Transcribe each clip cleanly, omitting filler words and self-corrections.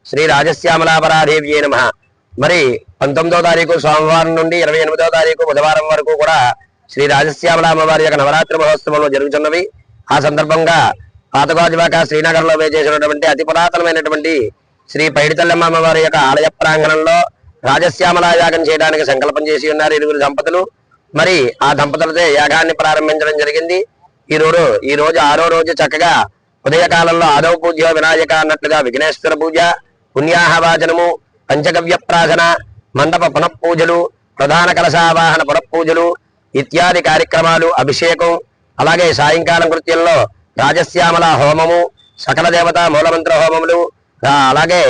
శ్రీ రాజశ్యామలాపరాదేవ్యే నమః. మరి 19వ తారీఖు సోమవారం నుండి 28వ తారీఖు బుధవారం వరకు కూడా శ్రీ రాజశ్యామల అమ్మవారి యొక్క నవరాత్రి మహోత్సవంలో జరుగుతున్నవి. ఆ సందర్భంగా పాతగాజువాక శ్రీనగర్ లో వేచేసినటువంటి అతి పురాతనమైనటువంటి శ్రీ పైడితల్లమ్మ అమ్మవారి యొక్క ఆలయ ప్రాంగణంలో రాజశ్యామల యాగం చేయడానికి సంకల్పం చేసి ఉన్నారు ఇరువురు దంపతులు. మరి ఆ దంపతులతో యాగాన్ని ప్రారంభించడం జరిగింది. ఈ రోజు 6వ రోజు చక్కగా ఉదయకాలంలో ఆదవ పూజ్య వినాయక అన్నట్లుగా విఘ్నేశ్వర పూజ, పుణ్యాహవాచనము, పంచగవ్య ప్రార్థన, మండప పునఃపూజలు, ప్రధాన కలశావాహన పునఃపూజలు ఇత్యాది కార్యక్రమాలు, అభిషేకం, అలాగే సాయంకాలం కృత్యంలో రాజశ్యామల హోమము, సకల దేవత మూలమంత్ర హోమములు, అలాగే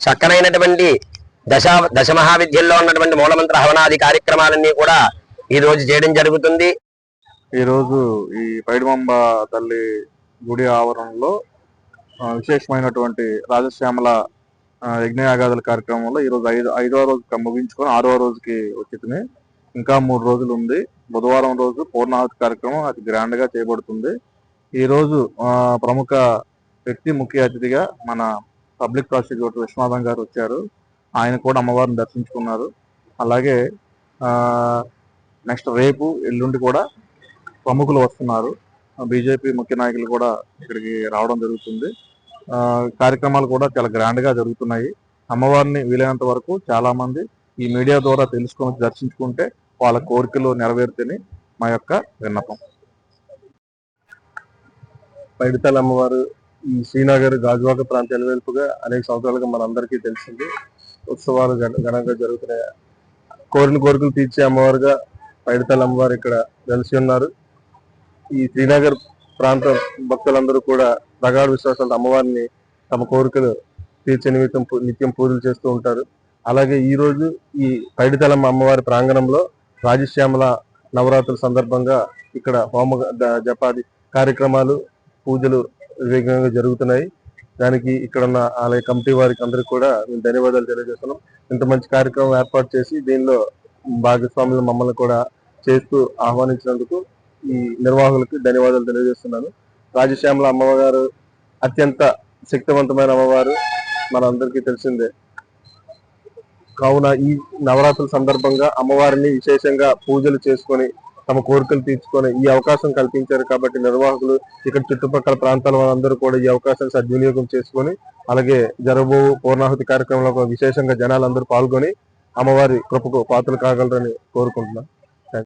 చక్కనైనటువంటి దశ మహావిద్యల్లో ఉన్నటువంటి మూలమంత్ర హవనాది కార్యక్రమాలన్నీ కూడా ఈ రోజు చేయడం జరుగుతుంది. ఈ రోజు ఈ పైడిమాంబ తల్లి గుడి ఆవరణలో విశేషమైనటువంటి రాజశ్యామల యజ్ఞయాగాదుల కార్యక్రమంలో ఈరోజు ఐదవ రోజు ముగించుకొని 6వ రోజుకి వచ్చింది. ఇంకా 3 రోజులు ఉంది. బుధవారం రోజు పూర్ణాహుతి కార్యక్రమం అతి గ్రాండ్ గా చేయబడుతుంది. ఈ రోజు ప్రముఖ వ్యక్తి ముఖ్య అతిథిగా మన పబ్లిక్ ప్రాసిక్యూటర్ విశ్వనాథం గారు వచ్చారు. ఆయన కూడా అమ్మవారిని దర్శించుకున్నారు. అలాగే నెక్స్ట్ రేపు ఎల్లుండి కూడా ప్రముఖులు వస్తున్నారు. బీజేపీ ముఖ్య నాయకులు కూడా ఇక్కడికి రావడం జరుగుతుంది. కార్యక్రమాలు కూడా చాలా గ్రాండ్ గా జరుగుతున్నాయి. అమ్మవారిని వీలైనంత వరకు చాలా మంది ఈ మీడియా ద్వారా తెలుసుకొని దర్శించుకుంటే వాళ్ళ కోరికలు నెరవేరుతని మా యొక్క విన్నపం. పైడితల్లి అమ్మవారు ఈ శ్రీనగర్ గాజువాక ప్రాంతాల వెలుపుగా అనేక సంవత్సరాలుగా మనందరికీ తెలిసింది. ఉత్సవాలు ఘనంగా జరుగుతున్నాయి. కోరికలు తీర్చే అమ్మవారుగా పైడితల్లి అమ్మవారు ఇక్కడ వెలిసి ఉన్నారు. ఈ శ్రీనగర్ ప్రాంత భక్తులందరూ కూడా ప్రగాఢ విశ్వాసాలతో అమ్మవారిని తమ కోరికలు తీర్చే నిత్యం పూజలు చేస్తూ ఉంటారు. అలాగే ఈ రోజు ఈ పైడితల్లమ్మ అమ్మవారి ప్రాంగణంలో రాజశ్యామల నవరాత్రుల సందర్భంగా ఇక్కడ హోమ జపాది కార్యక్రమాలు, పూజలు వేగంగా జరుగుతున్నాయి. దానికి ఇక్కడ ఉన్న ఆలయ కమిటీ వారికి అందరికీ కూడా మేము ధన్యవాదాలు తెలియజేస్తున్నాం. ఇంత మంచి కార్యక్రమం ఏర్పాటు చేసి దీనిలో భాగస్వాములు మమ్మల్ని కూడా చేస్తూ ఆహ్వానించినందుకు ఈ నిర్వాహకులకి ధన్యవాదాలు తెలియజేస్తున్నాను. రాజశ్యామల అమ్మవారు అత్యంత శక్తివంతమైన అమ్మవారు మనందరికీ తెలిసిందే. కావున ఈ నవరాత్రుల సందర్భంగా అమ్మవారిని విశేషంగా పూజలు చేసుకొని తమ కోరికలు తీర్చుకొని ఈ అవకాశం కల్పించారు. కాబట్టి నిర్వాహకులు ఇక్కడ చుట్టుపక్కల ప్రాంతాల వాళ్ళందరూ కూడా ఈ అవకాశాన్ని సద్వినియోగం చేసుకొని అలాగే జరగబో పూర్ణాహుతి కార్యక్రమంలో విశేషంగా జనాలందరూ పాల్గొని అమ్మవారి కృపకు పాత్రలు కాగలరని కోరుకుంటున్నాను.